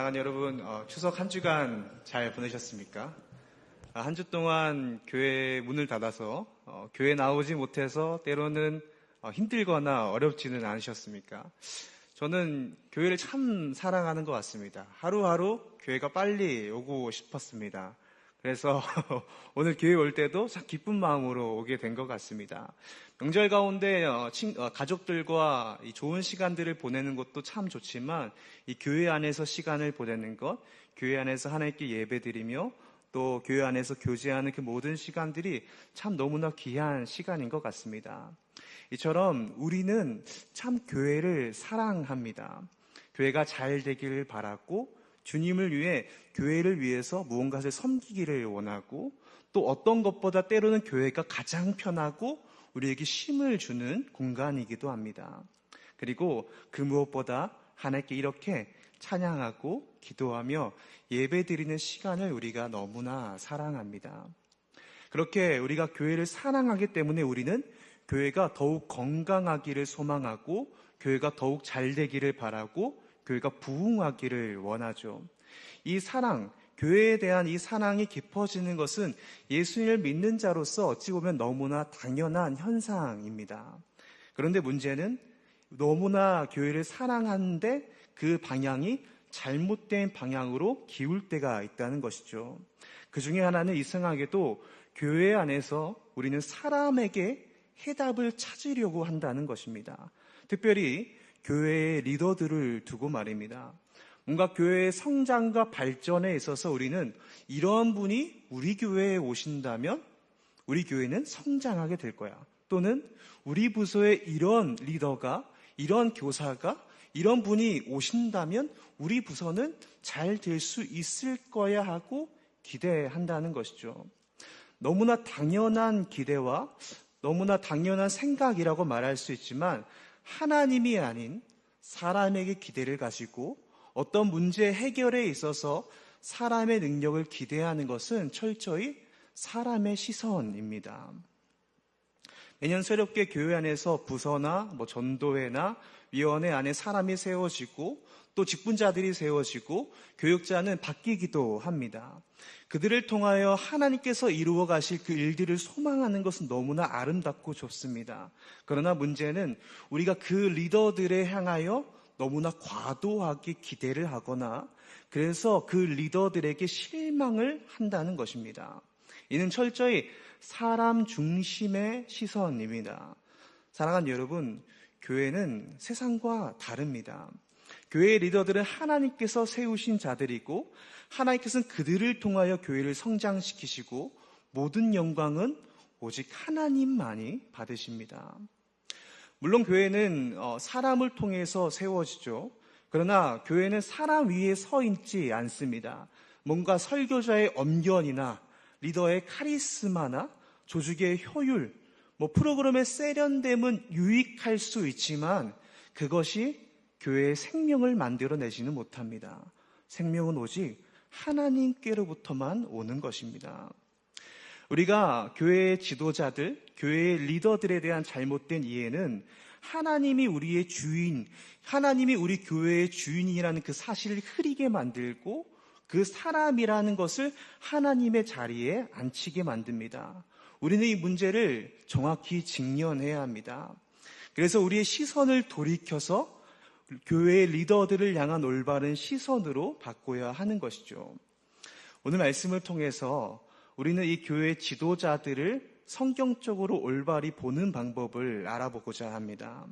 사랑하는 여러분, 추석 한 주간 잘 보내셨습니까? 한 주 동안 교회 문을 닫아서 교회 나오지 못해서 때로는 힘들거나 어렵지는 않으셨습니까? 저는 교회를 참 사랑하는 것 같습니다. 하루하루 교회가 빨리 오고 싶었습니다. 그래서 오늘 교회 올 때도 참 기쁜 마음으로 오게 된 것 같습니다. 명절 가운데 가족들과 이 좋은 시간들을 보내는 것도 참 좋지만 이 교회 안에서 시간을 보내는 것, 교회 안에서 하나님께 예배드리며 또 교회 안에서 교제하는 그 모든 시간들이 참 너무나 귀한 시간인 것 같습니다. 이처럼 우리는 참 교회를 사랑합니다. 교회가 잘 되기를 바라고 주님을 위해 교회를 위해서 무언가를 섬기기를 원하고 또 어떤 것보다 때로는 교회가 가장 편하고 우리에게 쉼을 주는 공간이기도 합니다. 그리고 그 무엇보다 하나님께 이렇게 찬양하고 기도하며 예배드리는 시간을 우리가 너무나 사랑합니다. 그렇게 우리가 교회를 사랑하기 때문에 우리는 교회가 더욱 건강하기를 소망하고 교회가 더욱 잘 되기를 바라고 교회가 부흥하기를 원하죠. 이 사랑, 교회에 대한 이 사랑이 깊어지는 것은 예수님을 믿는 자로서 어찌 보면 너무나 당연한 현상입니다. 그런데 문제는 너무나 교회를 사랑하는데 그 방향이 잘못된 방향으로 기울 때가 있다는 것이죠. 그 중에 하나는 이상하게도 교회 안에서 우리는 사람에게 해답을 찾으려고 한다는 것입니다. 특별히 교회의 리더들을 두고 말입니다. 뭔가 교회의 성장과 발전에 있어서 우리는 이런 분이 우리 교회에 오신다면 우리 교회는 성장하게 될 거야. 또는 우리 부서에 이런 리더가, 이런 교사가, 이런 분이 오신다면 우리 부서는 잘 될 수 있을 거야 하고 기대한다는 것이죠. 너무나 당연한 기대와 너무나 당연한 생각이라고 말할 수 있지만 하나님이 아닌 사람에게 기대를 가지고 어떤 문제 해결에 있어서 사람의 능력을 기대하는 것은 철저히 사람의 시선입니다. 매년 새롭게 교회 안에서 부서나 전도회나 위원회 안에 사람이 세워지고 또 직분자들이 세워지고 교육자는 바뀌기도 합니다. 그들을 통하여 하나님께서 이루어 가실 그 일들을 소망하는 것은 너무나 아름답고 좋습니다. 그러나 문제는 우리가 그 리더들에 향하여 너무나 과도하게 기대를 하거나 그래서 그 리더들에게 실망을 한다는 것입니다. 이는 철저히 사람 중심의 시선입니다. 사랑하는 여러분, 교회는 세상과 다릅니다. 교회의 리더들은 하나님께서 세우신 자들이고 하나님께서는 그들을 통하여 교회를 성장시키시고 모든 영광은 오직 하나님만이 받으십니다. 물론 교회는 사람을 통해서 세워지죠. 그러나 교회는 사람 위에 서 있지 않습니다. 뭔가 설교자의 엄견이나 리더의 카리스마나 조직의 효율, 프로그램의 세련됨은 유익할 수 있지만 그것이 교회의 생명을 만들어내지는 못합니다. 생명은 오직 하나님께로부터만 오는 것입니다. 우리가 교회의 지도자들, 교회의 리더들에 대한 잘못된 이해는 하나님이 우리의 주인, 하나님이 우리 교회의 주인이라는 그 사실을 흐리게 만들고 그 사람이라는 것을 하나님의 자리에 앉히게 만듭니다. 우리는 이 문제를 정확히 직면해야 합니다. 그래서 우리의 시선을 돌이켜서 교회의 리더들을 향한 올바른 시선으로 바꿔야 하는 것이죠. 오늘 말씀을 통해서 우리는 이 교회 지도자들을 성경적으로 올바리 보는 방법을 알아보고자 합니다.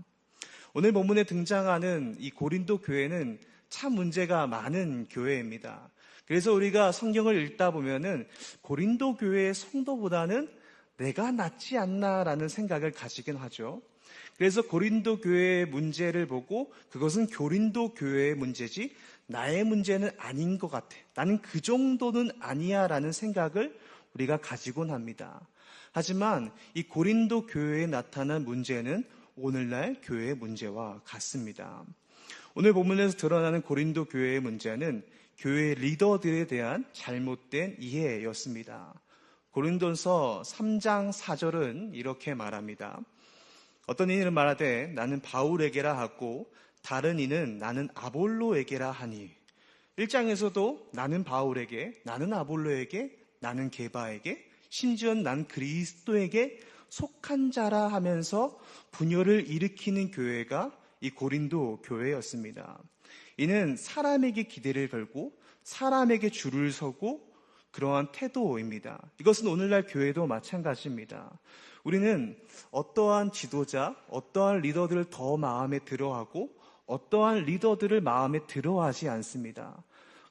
오늘 본문에 등장하는 이 고린도 교회는 참 문제가 많은 교회입니다. 그래서 우리가 성경을 읽다 보면은 고린도 교회의 성도보다는 내가 낫지 않나라는 생각을 가지긴 하죠. 그래서 고린도 교회의 문제를 보고 그것은 고린도 교회의 문제지 나의 문제는 아닌 것 같아. 나는 그 정도는 아니야 라는 생각을 우리가 가지곤 합니다. 하지만 이 고린도 교회에 나타난 문제는 오늘날 교회의 문제와 같습니다. 오늘 본문에서 드러나는 고린도 교회의 문제는 교회 리더들에 대한 잘못된 이해였습니다. 고린도서 3장 4절은 이렇게 말합니다. 어떤 이는 말하되 나는 바울에게라 하고 다른 이는 나는 아볼로에게라 하니. 1장에서도 나는 바울에게, 나는 아볼로에게, 나는 게바에게, 심지어 난 그리스도에게 속한 자라 하면서 분열을 일으키는 교회가 이 고린도 교회였습니다. 이는 사람에게 기대를 걸고 사람에게 줄을 서고 그러한 태도입니다. 이것은 오늘날 교회도 마찬가지입니다. 우리는 어떠한 지도자, 어떠한 리더들을 더 마음에 들어하고 어떠한 리더들을 마음에 들어하지 않습니다.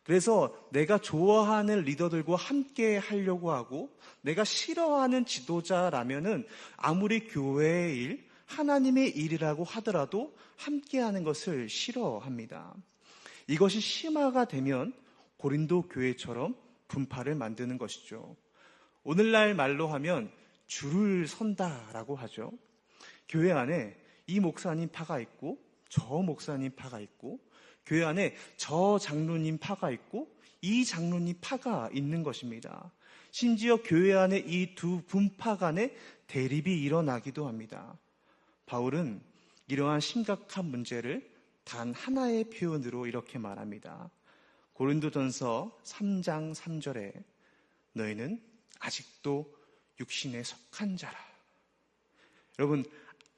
그래서 내가 좋아하는 리더들과 함께 하려고 하고 내가 싫어하는 지도자라면은 아무리 교회의 일, 하나님의 일이라고 하더라도 함께하는 것을 싫어합니다. 이것이 심화가 되면 고린도 교회처럼 분파를 만드는 것이죠. 오늘날 말로 하면 줄을 선다라고 하죠. 교회 안에 이 목사님 파가 있고 저 목사님 파가 있고 교회 안에 저 장로님 파가 있고 이 장로님 파가 있는 것입니다. 심지어 교회 안에 이 두 분파 간에 대립이 일어나기도 합니다. 바울은 이러한 심각한 문제를 단 하나의 표현으로 이렇게 말합니다. 고린도전서 3장 3절에 너희는 아직도 육신에 속한 자라. 여러분,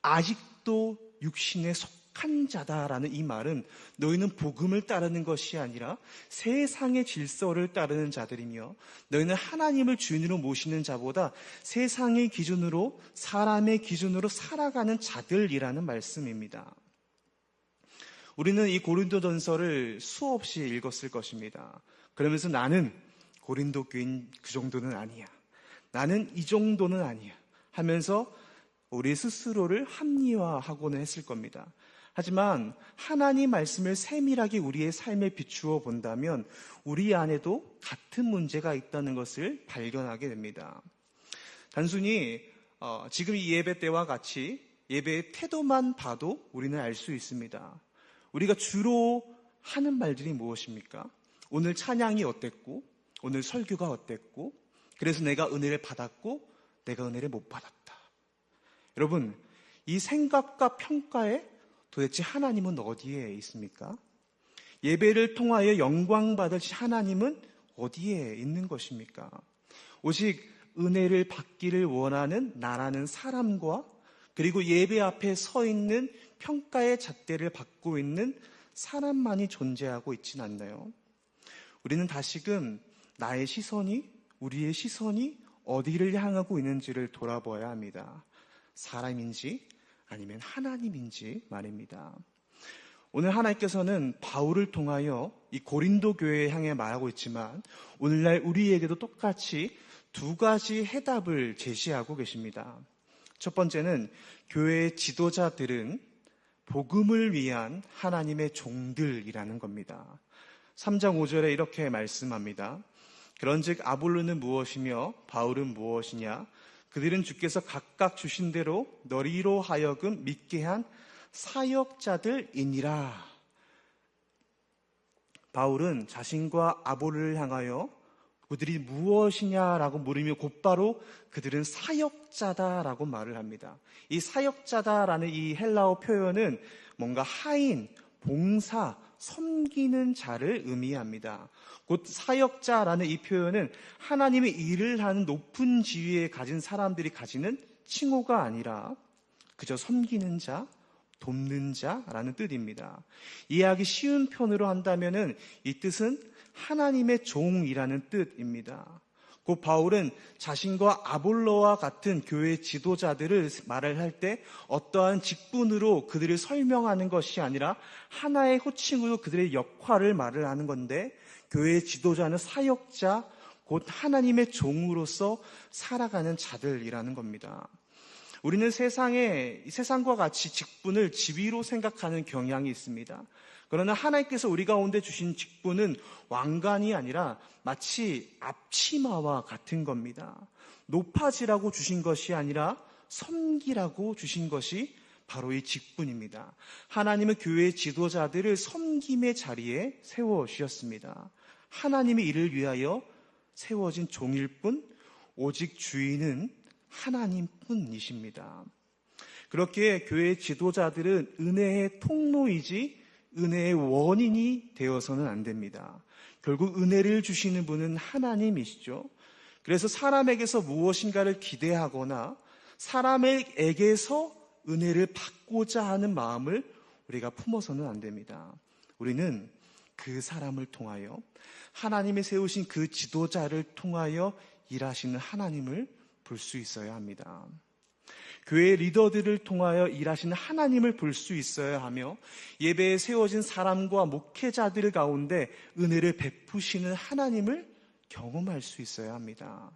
아직도 육신에 속한 자다라는 이 말은 너희는 복음을 따르는 것이 아니라 세상의 질서를 따르는 자들이며 너희는 하나님을 주인으로 모시는 자보다 세상의 기준으로 사람의 기준으로 살아가는 자들이라는 말씀입니다. 우리는 이 고린도전서를 수없이 읽었을 것입니다. 그러면서 나는 고린도 교인 그 정도는 아니야. 나는 이 정도는 아니야. 하면서 우리 스스로를 합리화하고는 했을 겁니다. 하지만 하나님 말씀을 세밀하게 우리의 삶에 비추어 본다면 우리 안에도 같은 문제가 있다는 것을 발견하게 됩니다. 단순히 지금 이 예배 때와 같이 예배의 태도만 봐도 우리는 알 수 있습니다. 우리가 주로 하는 말들이 무엇입니까? 오늘 찬양이 어땠고, 오늘 설교가 어땠고, 그래서 내가 은혜를 받았고, 내가 은혜를 못 받았다. 여러분, 이 생각과 평가에 도대체 하나님은 어디에 있습니까? 예배를 통하여 영광받을 하나님은 어디에 있는 것입니까? 오직 은혜를 받기를 원하는 나라는 사람과 그리고 예배 앞에 서 있는 평가의 잣대를 받고 있는 사람만이 존재하고 있진 않나요? 우리는 다시금 나의 시선이, 우리의 시선이 어디를 향하고 있는지를 돌아봐야 합니다. 사람인지 아니면 하나님인지 말입니다. 오늘 하나님께서는 바울을 통하여 이 고린도 교회에 향해 말하고 있지만 오늘날 우리에게도 똑같이 두 가지 해답을 제시하고 계십니다. 첫 번째는 교회의 지도자들은 복음을 위한 하나님의 종들이라는 겁니다. 3장 5절에 이렇게 말씀합니다. 그런즉 아볼로는 무엇이며 바울은 무엇이냐? 그들은 주께서 각각 주신 대로 너희로 하여금 믿게 한 사역자들이니라. 바울은 자신과 아볼로를 향하여 그들이 무엇이냐라고 물으며 곧바로 그들은 사역자다라고 말을 합니다. 이 사역자다라는 이 헬라어 표현은 뭔가 하인, 봉사, 섬기는 자를 의미합니다. 곧 사역자라는 이 표현은 하나님의 일을 하는 높은 지위에 가진 사람들이 가지는 칭호가 아니라 그저 섬기는 자, 돕는 자라는 뜻입니다. 이해하기 쉬운 편으로 한다면은 이 뜻은 하나님의 종이라는 뜻입니다. 곧 바울은 자신과 아볼로와 같은 교회 지도자들을 말을 할 때 어떠한 직분으로 그들을 설명하는 것이 아니라 하나의 호칭으로 그들의 역할을 말을 하는 건데 교회 지도자는 사역자, 곧 하나님의 종으로서 살아가는 자들이라는 겁니다. 우리는 세상과 같이 직분을 지위로 생각하는 경향이 있습니다. 그러나 하나님께서 우리 가운데 주신 직분은 왕관이 아니라 마치 앞치마와 같은 겁니다. 높아지라고 주신 것이 아니라 섬기라고 주신 것이 바로 이 직분입니다. 하나님은 교회의 지도자들을 섬김의 자리에 세워주셨습니다. 하나님의 일을 위하여 세워진 종일 뿐 오직 주인은 하나님뿐이십니다. 그렇게 교회의 지도자들은 은혜의 통로이지 은혜의 원인이 되어서는 안 됩니다. 결국 은혜를 주시는 분은 하나님이시죠. 그래서 사람에게서 무엇인가를 기대하거나 사람에게서 은혜를 받고자 하는 마음을 우리가 품어서는 안 됩니다. 우리는 그 사람을 통하여 하나님이 세우신 그 지도자를 통하여 일하시는 하나님을 볼 수 있어야 합니다. 교회 리더들을 통하여 일하시는 하나님을 볼 수 있어야 하며 예배에 세워진 사람과 목회자들 가운데 은혜를 베푸시는 하나님을 경험할 수 있어야 합니다.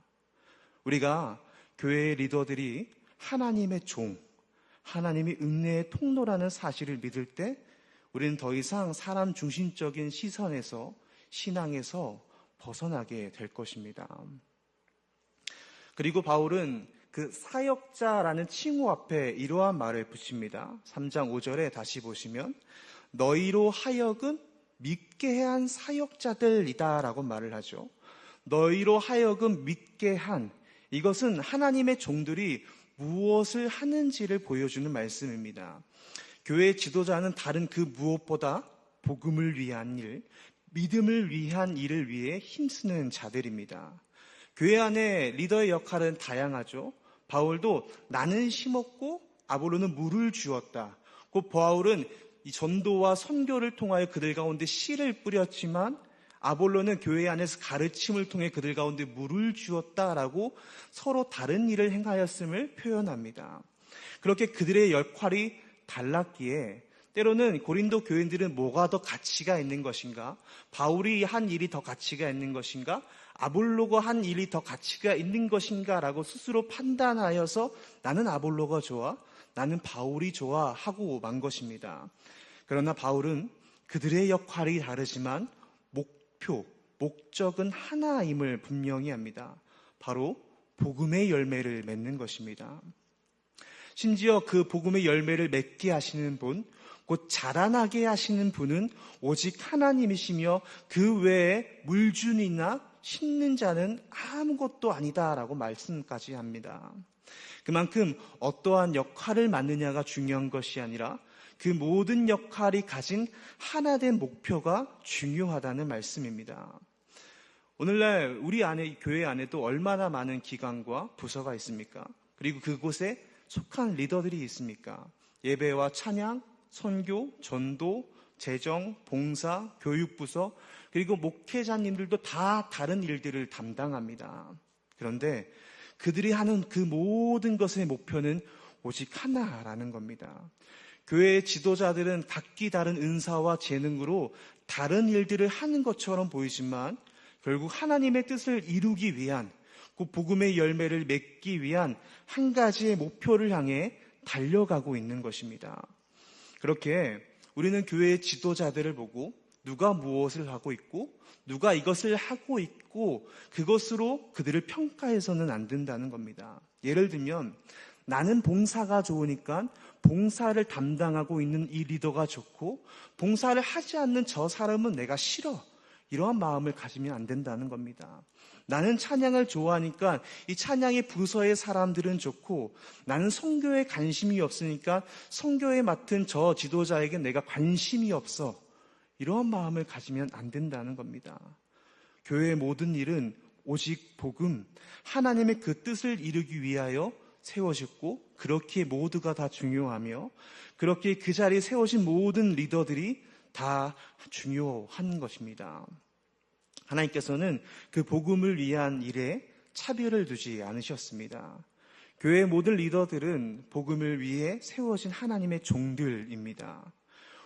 우리가 교회의 리더들이 하나님의 종, 하나님이 은혜의 통로라는 사실을 믿을 때 우리는 더 이상 사람 중심적인 시선에서 신앙에서 벗어나게 될 것입니다. 그리고 바울은 그 사역자라는 칭호 앞에 이러한 말을 붙입니다. 3장 5절에 다시 보시면 너희로 하여금 믿게 한 사역자들이다 라고 말을 하죠. 너희로 하여금 믿게 한, 이것은 하나님의 종들이 무엇을 하는지를 보여주는 말씀입니다. 교회 지도자는 다른 그 무엇보다 복음을 위한 일, 믿음을 위한 일을 위해 힘쓰는 자들입니다. 교회 안에 리더의 역할은 다양하죠. 바울도 나는 심었고 아볼로는 물을 주었다. 곧 바울은 이 전도와 선교를 통하여 그들 가운데 씨를 뿌렸지만 아볼로는 교회 안에서 가르침을 통해 그들 가운데 물을 주었다라고 서로 다른 일을 행하였음을 표현합니다. 그렇게 그들의 역할이 달랐기에 때로는 고린도 교인들은 뭐가 더 가치가 있는 것인가? 바울이 한 일이 더 가치가 있는 것인가? 아볼로가 한 일이 더 가치가 있는 것인가? 라고 스스로 판단하여서 나는 아볼로가 좋아, 나는 바울이 좋아 하고 만 것입니다. 그러나 바울은 그들의 역할이 다르지만 목적은 하나임을 분명히 합니다. 바로 복음의 열매를 맺는 것입니다. 심지어 그 복음의 열매를 맺게 하시는 분, 곧 자라나게 하시는 분은 오직 하나님이시며 그 외에 물준이나 심는 자는 아무것도 아니다라고 말씀까지 합니다. 그만큼 어떠한 역할을 맡느냐가 중요한 것이 아니라 그 모든 역할이 가진 하나된 목표가 중요하다는 말씀입니다. 오늘날 우리 안에, 교회 안에도 얼마나 많은 기관과 부서가 있습니까? 그리고 그곳에 속한 리더들이 있습니까? 예배와 찬양, 선교, 전도, 재정, 봉사, 교육부서, 그리고 목회자님들도 다 다른 일들을 담당합니다. 그런데 그들이 하는 그 모든 것의 목표는 오직 하나라는 겁니다. 교회의 지도자들은 각기 다른 은사와 재능으로 다른 일들을 하는 것처럼 보이지만 결국 하나님의 뜻을 이루기 위한, 그 복음의 열매를 맺기 위한 한 가지의 목표를 향해 달려가고 있는 것입니다. 그렇게 우리는 교회의 지도자들을 보고 누가 무엇을 하고 있고 누가 이것을 하고 있고 그것으로 그들을 평가해서는 안 된다는 겁니다. 예를 들면 나는 봉사가 좋으니까 봉사를 담당하고 있는 이 리더가 좋고 봉사를 하지 않는 저 사람은 내가 싫어, 이러한 마음을 가지면 안 된다는 겁니다. 나는 찬양을 좋아하니까 이 찬양의 부서의 사람들은 좋고 나는 선교에 관심이 없으니까 선교에 맡은 저 지도자에게 내가 관심이 없어, 이러한 마음을 가지면 안 된다는 겁니다. 교회의 모든 일은 오직 복음, 하나님의 그 뜻을 이루기 위하여 세워졌고 그렇게 모두가 다 중요하며 그렇게 그 자리에 세워진 모든 리더들이 다 중요한 것입니다. 하나님께서는 그 복음을 위한 일에 차별을 두지 않으셨습니다. 교회의 모든 리더들은 복음을 위해 세워진 하나님의 종들입니다.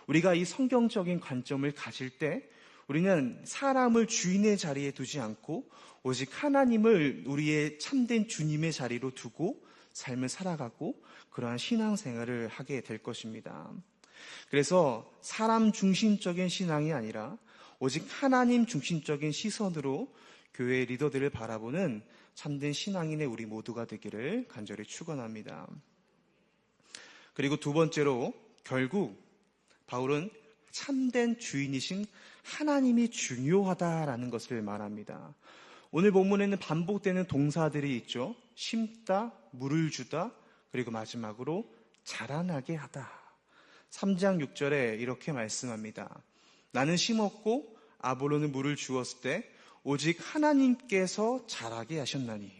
우리가 이 성경적인 관점을 가질 때 우리는 사람을 주인의 자리에 두지 않고 오직 하나님을 우리의 참된 주님의 자리로 두고 삶을 살아가고 그러한 신앙생활을 하게 될 것입니다. 그래서 사람 중심적인 신앙이 아니라 오직 하나님 중심적인 시선으로 교회 리더들을 바라보는 참된 신앙인의 우리 모두가 되기를 간절히 축원합니다. 그리고 두 번째로 결국 바울은 참된 주인이신 하나님이 중요하다라는 것을 말합니다. 오늘 본문에는 반복되는 동사들이 있죠. 심다, 물을 주다, 그리고 마지막으로 자라나게 하다. 3장 6절에 이렇게 말씀합니다. 나는 심었고 아볼로는 물을 주었을 때 오직 하나님께서 자라게 하셨나니.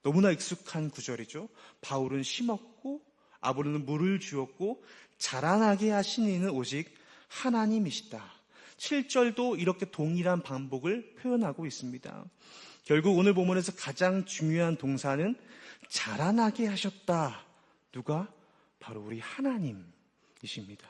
너무나 익숙한 구절이죠. 바울은 심었고 아볼로는 물을 주었고 자라나게 하신 이는 오직 하나님이시다. 7절도 이렇게 동일한 반복을 표현하고 있습니다. 결국 오늘 본문에서 가장 중요한 동사는 자라나게 하셨다. 누가? 바로 우리 하나님이십니다.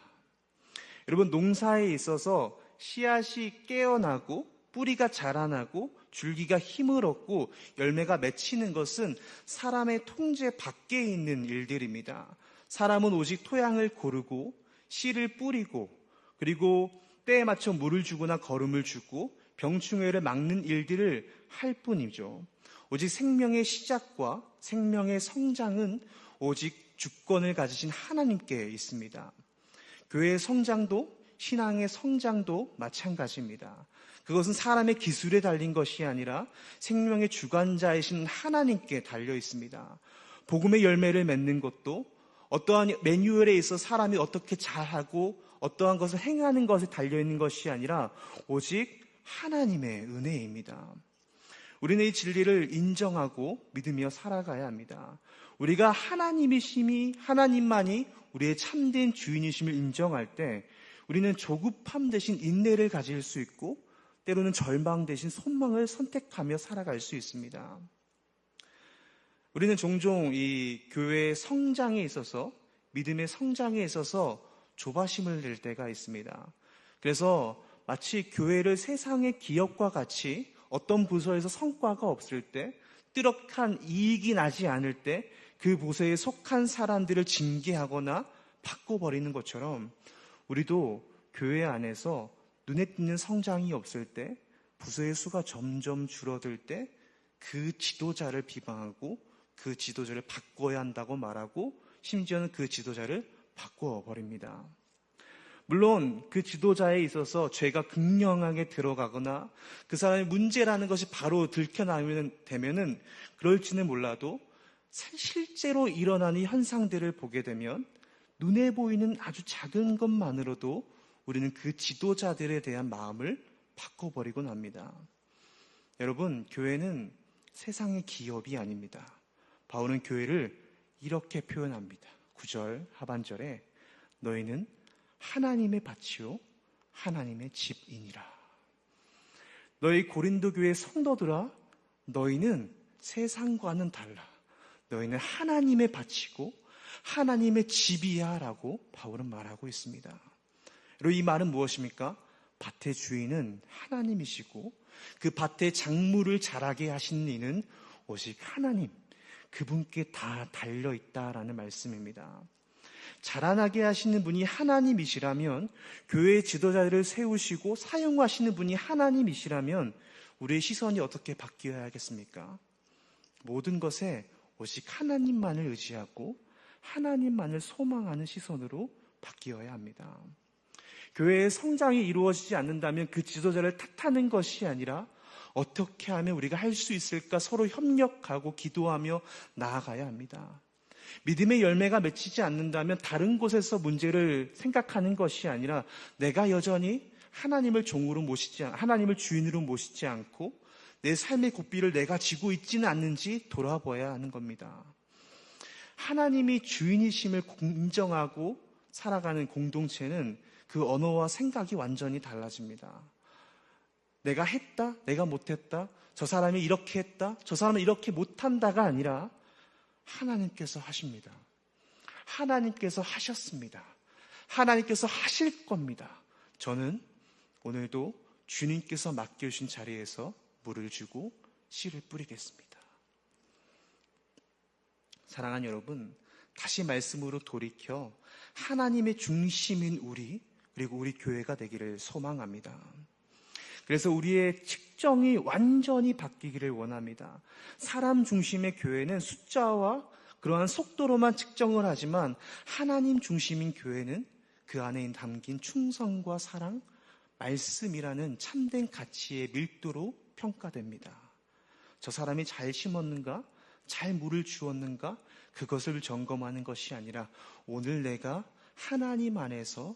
여러분, 농사에 있어서 씨앗이 깨어나고 뿌리가 자라나고 줄기가 힘을 얻고 열매가 맺히는 것은 사람의 통제 밖에 있는 일들입니다. 사람은 오직 토양을 고르고 씨를 뿌리고 그리고 때에 맞춰 물을 주거나 거름을 주고 병충해를 막는 일들을 할 뿐이죠. 오직 생명의 시작과 생명의 성장은 오직 주권을 가지신 하나님께 있습니다. 교회의 성장도 신앙의 성장도 마찬가지입니다. 그것은 사람의 기술에 달린 것이 아니라 생명의 주관자이신 하나님께 달려 있습니다. 복음의 열매를 맺는 것도 어떠한 매뉴얼에 있어 사람이 어떻게 잘하고 어떠한 것을 행하는 것에 달려있는 것이 아니라 오직 하나님의 은혜입니다. 우리는 이 진리를 인정하고 믿으며 살아가야 합니다. 우리가 하나님만이 우리의 참된 주인이심을 인정할 때 우리는 조급함 대신 인내를 가질 수 있고 때로는 절망 대신 소망을 선택하며 살아갈 수 있습니다. 우리는 종종 이 교회의 성장에 있어서 믿음의 성장에 있어서 조바심을 낼 때가 있습니다. 그래서 마치 교회를 세상의 기업과 같이 어떤 부서에서 성과가 없을 때 뚜렷한 이익이 나지 않을 때 그 부서에 속한 사람들을 징계하거나 바꿔버리는 것처럼 우리도 교회 안에서 눈에 띄는 성장이 없을 때 부서의 수가 점점 줄어들 때 그 지도자를 비방하고 그 지도자를 바꿔야 한다고 말하고 심지어는 그 지도자를 바꿔버립니다. 물론 그 지도자에 있어서 죄가 극명하게 들어가거나 그 사람의 문제라는 것이 바로 들켜나면 되면은 그럴지는 몰라도 실제로 일어나는 현상들을 보게 되면 눈에 보이는 아주 작은 것만으로도 우리는 그 지도자들에 대한 마음을 바꿔버리곤 합니다. 여러분, 교회는 세상의 기업이 아닙니다. 바울은 교회를 이렇게 표현합니다. 9절 하반절에 너희는 하나님의 밭이요 하나님의 집이니라. 너희 고린도 교회 성도들아, 너희는 세상과는 달라. 너희는 하나님의 밭이고 하나님의 집이야 라고 바울은 말하고 있습니다. 그리고 이 말은 무엇입니까? 밭의 주인은 하나님이시고 그 밭의 작물을 자라게 하신 이는 오직 하나님, 그분께 다 달려있다라는 말씀입니다. 자라나게 하시는 분이 하나님이시라면, 교회의 지도자들을 세우시고 사용하시는 분이 하나님이시라면 우리의 시선이 어떻게 바뀌어야 하겠습니까? 모든 것에 오직 하나님만을 의지하고 하나님만을 소망하는 시선으로 바뀌어야 합니다. 교회의 성장이 이루어지지 않는다면 그 지도자를 탓하는 것이 아니라 어떻게 하면 우리가 할 수 있을까 서로 협력하고 기도하며 나아가야 합니다. 믿음의 열매가 맺히지 않는다면 다른 곳에서 문제를 생각하는 것이 아니라 내가 여전히 하나님을 하나님을 주인으로 모시지 않고 내 삶의 고삐를 내가 지고 있지는 않는지 돌아봐야 하는 겁니다. 하나님이 주인이심을 인정하고 살아가는 공동체는 그 언어와 생각이 완전히 달라집니다. 내가 했다, 내가 못했다, 저 사람이 이렇게 했다, 저 사람은 이렇게 못한다가 아니라 하나님께서 하십니다. 하나님께서 하셨습니다. 하나님께서 하실 겁니다. 저는 오늘도 주님께서 맡겨주신 자리에서 물을 주고 씨를 뿌리겠습니다. 사랑하는 여러분, 다시 말씀으로 돌이켜 하나님의 중심인 우리, 그리고 우리 교회가 되기를 소망합니다. 그래서 우리의 측정이 완전히 바뀌기를 원합니다. 사람 중심의 교회는 숫자와 그러한 속도로만 측정을 하지만 하나님 중심인 교회는 그 안에 담긴 충성과 사랑, 말씀이라는 참된 가치의 밀도로 평가됩니다. 저 사람이 잘 심었는가? 잘 물을 주었는가? 그것을 점검하는 것이 아니라 오늘 내가 하나님 안에서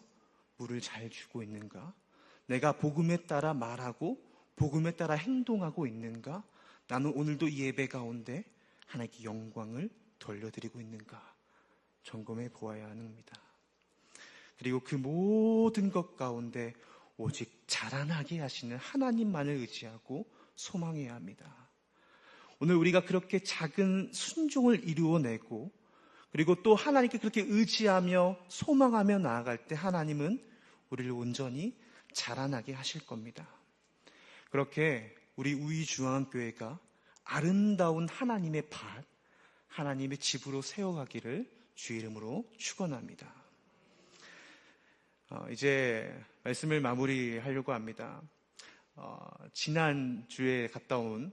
물을 잘 주고 있는가? 내가 복음에 따라 말하고 복음에 따라 행동하고 있는가? 나는 오늘도 이 예배 가운데 하나님께 영광을 돌려드리고 있는가? 점검해 보아야 합니다. 그리고 그 모든 것 가운데 오직 자라나게 하시는 하나님만을 의지하고 소망해야 합니다. 오늘 우리가 그렇게 작은 순종을 이루어내고 그리고 또 하나님께 그렇게 의지하며 소망하며 나아갈 때 하나님은 우리를 온전히 자라나게 하실 겁니다. 그렇게 우리 우이중앙교회가 아름다운 하나님의 밭, 하나님의 집으로 세워가기를 주의 이름으로 축원합니다. 이제 말씀을 마무리하려고 합니다. 지지난주에 갔다 온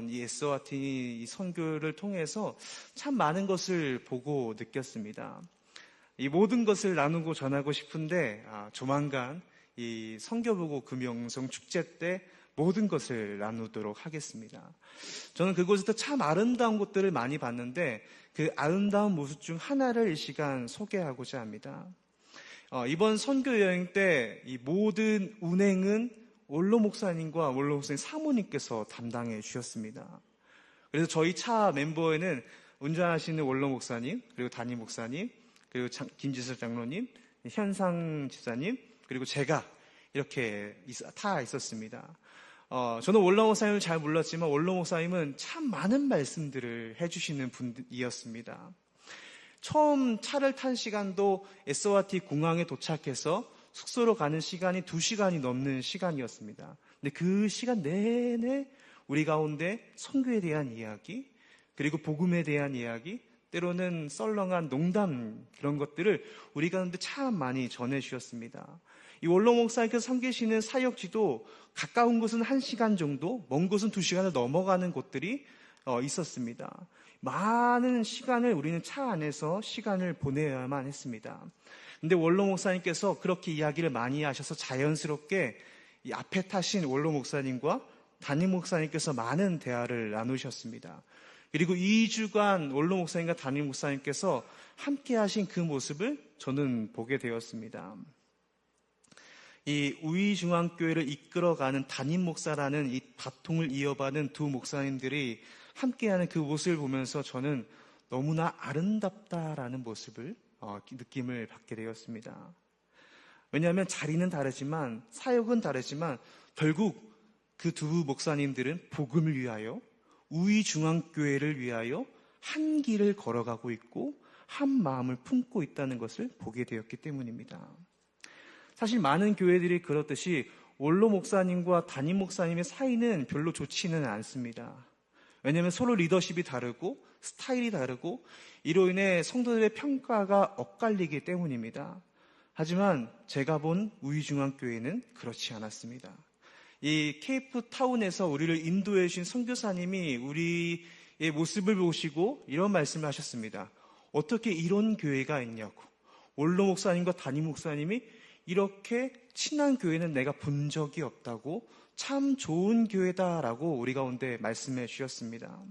이 SORT 이 선교를 통해서 참 많은 것을 보고 느꼈습니다. 이 모든 것을 나누고 전하고 싶은데 조만간 이 선교보고 금영성 축제 때 모든 것을 나누도록 하겠습니다. 저는 그곳에서 참 아름다운 것들을 많이 봤는데 그 아름다운 모습 중 하나를 이 시간 소개하고자 합니다. 이번 선교 여행 때 이 모든 운행은 원로 목사님과 원로 목사님 사모님께서 담당해 주셨습니다. 그래서 저희 차 멤버에는 운전하시는 원로 목사님, 그리고 담임 목사님, 그리고 김지수 장로님, 현상 집사님, 그리고 제가 이렇게 다 있었습니다. 저는 원로 목사님을 잘 몰랐지만 원로 목사님은 참 많은 말씀들을 해주시는 분이었습니다. 처음 차를 탄 시간도 SORT 공항에 도착해서 숙소로 가는 시간이 2시간이 넘는 시간이었습니다. 근데 그 시간 내내 우리 가운데 선교에 대한 이야기, 그리고 복음에 대한 이야기, 때로는 썰렁한 농담 그런 것들을 우리 가운데 참 많이 전해주셨습니다. 이 원로 목사님께서 섬기시는 사역지도 가까운 곳은 1시간 정도, 먼 곳은 2시간을 넘어가는 곳들이 있었습니다. 많은 시간을 우리는 차 안에서 시간을 보내야만 했습니다. 근데 원로 목사님께서 그렇게 이야기를 많이 하셔서 자연스럽게 이 앞에 타신 원로 목사님과 담임 목사님께서 많은 대화를 나누셨습니다. 그리고 2주간 원로 목사님과 담임 목사님께서 함께 하신 그 모습을 저는 보게 되었습니다. 이 우이중앙교회를 이끌어가는 담임 목사라는 이 바통을 이어받은 두 목사님들이 함께하는 그 모습을 보면서 저는 너무나 아름답다라는 모습을 느낌을 받게 되었습니다. 왜냐하면 자리는 다르지만 사역은 다르지만 결국 그 두 목사님들은 복음을 위하여 우이중앙교회를 위하여 한 길을 걸어가고 있고 한 마음을 품고 있다는 것을 보게 되었기 때문입니다. 사실 많은 교회들이 그렇듯이 원로 목사님과 담임 목사님의 사이는 별로 좋지는 않습니다. 왜냐하면 서로 리더십이 다르고 스타일이 다르고 이로 인해 성도들의 평가가 엇갈리기 때문입니다. 하지만 제가 본 우이중앙교회는 그렇지 않았습니다. 이 케이프타운에서 우리를 인도해 주신 선교사님이 우리의 모습을 보시고 이런 말씀을 하셨습니다. 어떻게 이런 교회가 있냐고. 원로 목사님과 담임 목사님이 이렇게 친한 교회는 내가 본 적이 없다고, 참 좋은 교회다라고 우리 가운데 말씀해 주셨습니다.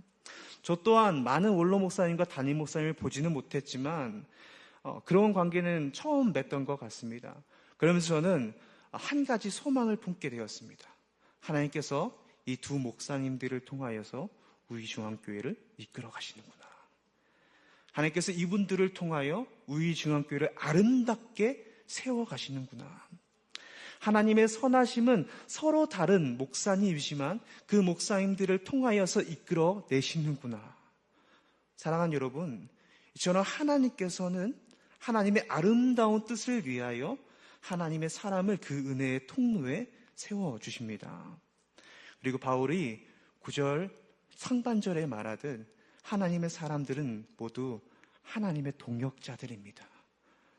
저 또한 많은 원로 목사님과 담임 목사님을 보지는 못했지만 그런 관계는 처음 맺던 것 같습니다. 그러면서 저는 한 가지 소망을 품게 되었습니다. 하나님께서 이 두 목사님들을 통하여서 우이중앙교회를 이끌어 가시는구나. 하나님께서 이분들을 통하여 우이중앙교회를 아름답게 세워가시는구나. 하나님의 선하심은 서로 다른 목사님이지만 그 목사님들을 통하여서 이끌어 내시는구나. 사랑하는 여러분, 저는 하나님께서는 하나님의 아름다운 뜻을 위하여 하나님의 사람을 그 은혜의 통로에 세워주십니다. 그리고 바울이 9절 상반절에 말하듯 하나님의 사람들은 모두 하나님의 동역자들입니다.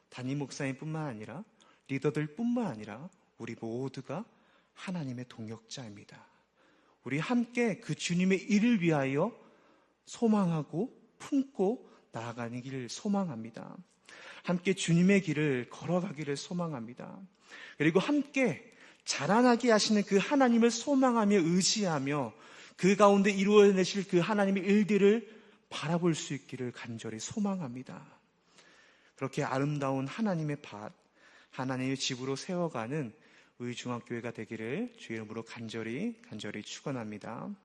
담임 목사님뿐만 아니라 리더들뿐만 아니라 우리 모두가 하나님의 동역자입니다. 우리 함께 그 주님의 일을 위하여 소망하고 품고 나아가는 길을 소망합니다. 함께 주님의 길을 걸어가기를 소망합니다. 그리고 함께 자라나게 하시는 그 하나님을 소망하며 의지하며 그 가운데 이루어내실 그 하나님의 일들을 바라볼 수 있기를 간절히 소망합니다. 그렇게 아름다운 하나님의 밭, 하나님의 집으로 세워가는 우리 중앙교회가 되기를 주의 이름으로 간절히 축원합니다.